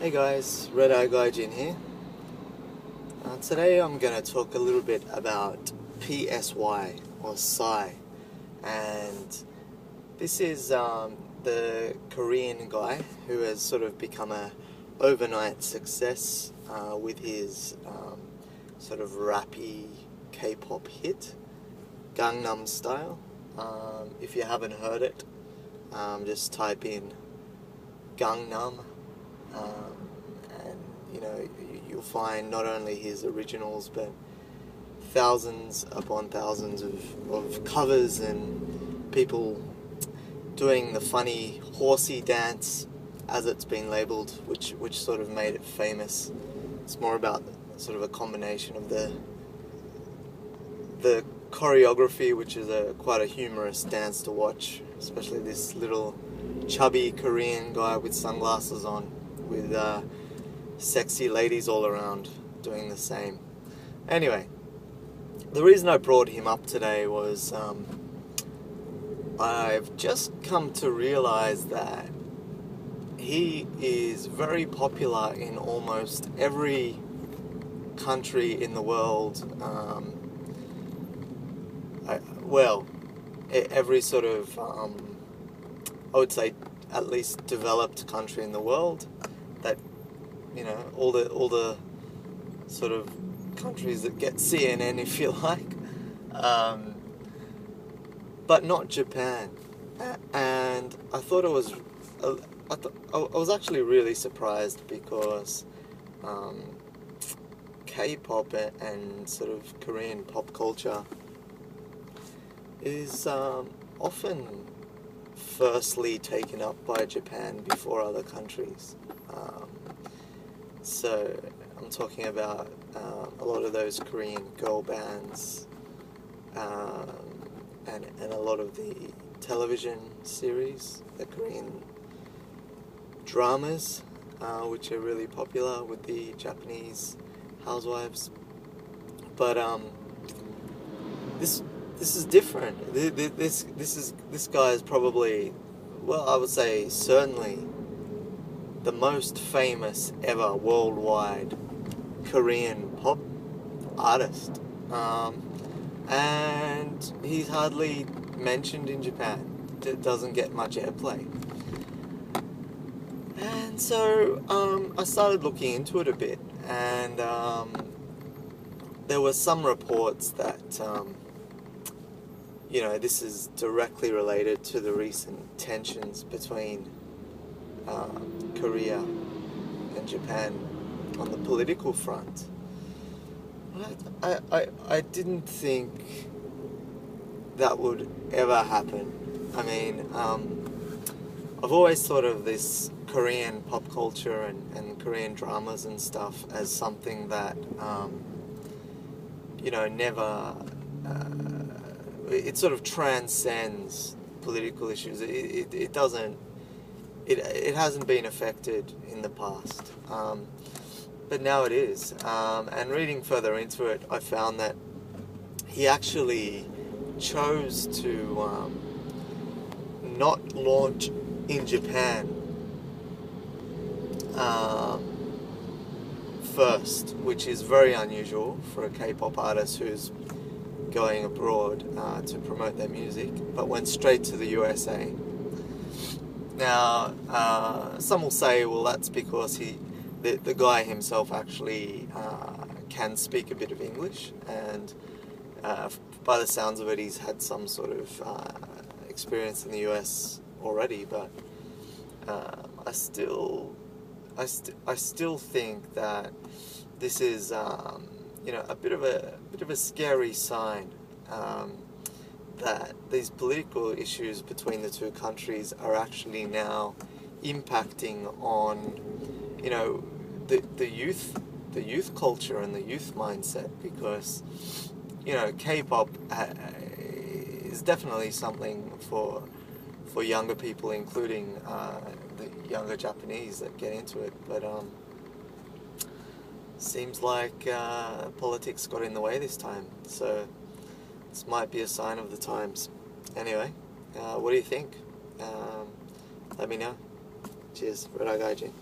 Hey guys, Red Eye Gaijin here. Today I'm going to talk a little bit about PSY or PSY, and this is the Korean guy who has sort of become a overnight success with his sort of rappy K-pop hit, Gangnam Style. If you haven't heard it, just type in Gangnam. And you'll find not only his originals but thousands upon thousands of covers and people doing the funny horsey dance, as it's been labelled, which sort of made it famous. It's more about sort of a combination of the choreography, which is quite a humorous dance to watch, especially this little chubby Korean guy with sunglasses on, with sexy ladies all around doing the same. Anyway, the reason I brought him up today was I've just come to realize that he is very popular in almost every country in the world. Every sort of, I would say, at least developed country in the world. That, all the sort of countries that get CNN, if you like, but not Japan. And I thought it was, I was actually really surprised because K-pop and sort of Korean pop culture is often firstly taken up by Japan before other countries. So I'm talking about a lot of those Korean girl bands and a lot of the television series, the Korean dramas, which are really popular with the Japanese housewives. But this is different. This guy is probably, well, I would say certainly the most famous ever worldwide Korean pop artist, and he's hardly mentioned in Japan. It doesn't get much airplay. And so I started looking into it a bit, and there were some reports that this is directly related to the recent tensions between Korea and Japan on the political front. I didn't think that would ever happen. I mean, I've always thought of this Korean pop culture and Korean dramas and stuff as something that never it sort of transcends political issues. It doesn't. It hasn't been affected in the past, but now it is. And reading further into it, I found that he actually chose to not launch in Japan first, which is very unusual for a K-pop artist who's going abroad to promote their music, but went straight to the USA. Now, some will say, well, that's because the guy himself actually can speak a bit of English, and by the sounds of it, he's had some sort of experience in the US already. But I still think that this is a bit of a scary sign. That these political issues between the two countries are actually now impacting on, the youth culture and the youth mindset, because, K-pop is definitely something for younger people, including the younger Japanese that get into it. But seems like politics got in the way this time. So this might be a sign of the times. Anyway, what do you think? Let me know. Cheers. Red Eye Gaijin.